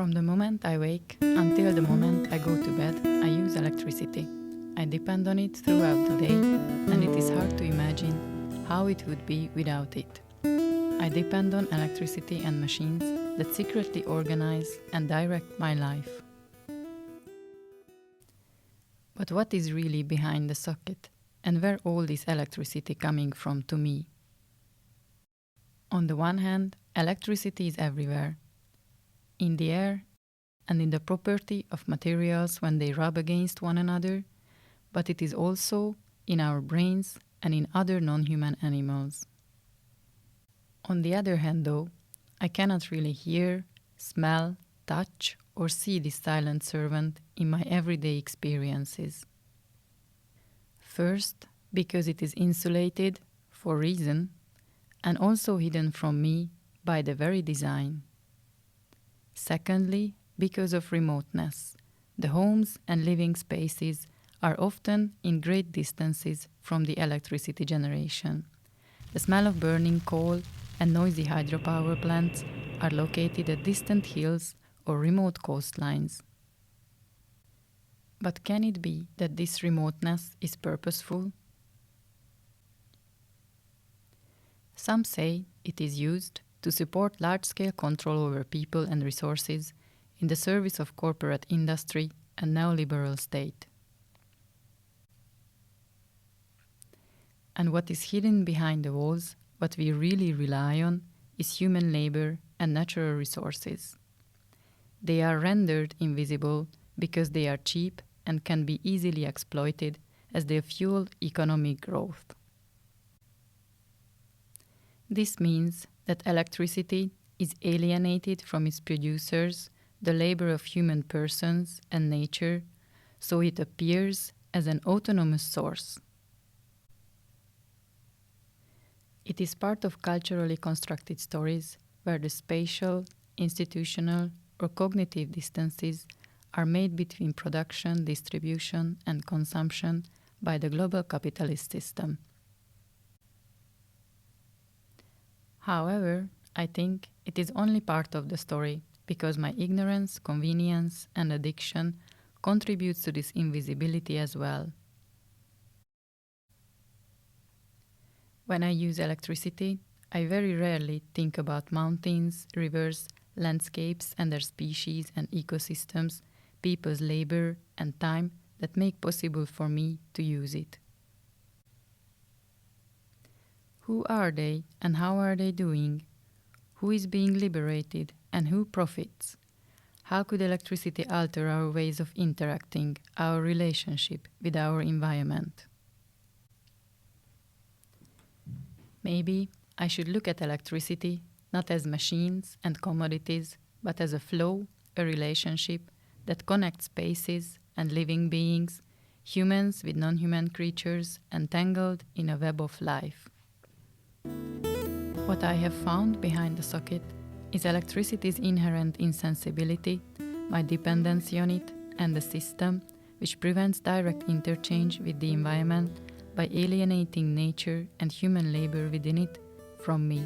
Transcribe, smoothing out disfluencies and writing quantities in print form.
From the moment I wake until the moment I go to bed, I use electricity. I depend on it throughout the day, and it is hard to imagine how it would be without it. I depend on electricity and machines that secretly organize and direct my life. But what is really behind the socket, and where all this electricity coming from to me? On the one hand, electricity is everywhere. In the air and in the property of materials when they rub against one another, but it is also in our brains and in other non-human animals. On the other hand, though, I cannot really hear, smell, touch, or see this silent servant in my everyday experiences. First, because it is insulated, for reason, and also hidden from me by the very design. Secondly, because of remoteness. The homes and living spaces are often in great distances from the electricity generation. The smell of burning coal and noisy hydropower plants are located at distant hills or remote coastlines. But can it be that this remoteness is purposeful? Some say it is used to support large-scale control over people and resources in the service of corporate industry and neoliberal state. And what is hidden behind the walls, what we really rely on, is human labor and natural resources. They are rendered invisible because they are cheap and can be easily exploited as they fuel economic growth. This means that electricity is alienated from its producers, the labor of human persons and nature, so it appears as an autonomous source. It is part of culturally constructed stories where the spatial, institutional, or cognitive distances are made between production, distribution, and consumption by the global capitalist system. However, I think it is only part of the story because my ignorance, convenience, and addiction contributes to this invisibility as well. When I use electricity, I very rarely think about mountains, rivers, landscapes and their species and ecosystems, people's labor and time that make possible for me to use it. Who are they and how are they doing? Who is being liberated and who profits? How could electricity alter our ways of interacting, our relationship with our environment? Maybe I should look at electricity not as machines and commodities, but as a flow, a relationship that connects spaces and living beings, humans with non-human creatures entangled in a web of life. What I have found behind the socket is electricity's inherent insensibility, my dependency on it, and the system which prevents direct interchange with the environment by alienating nature and human labor within it from me.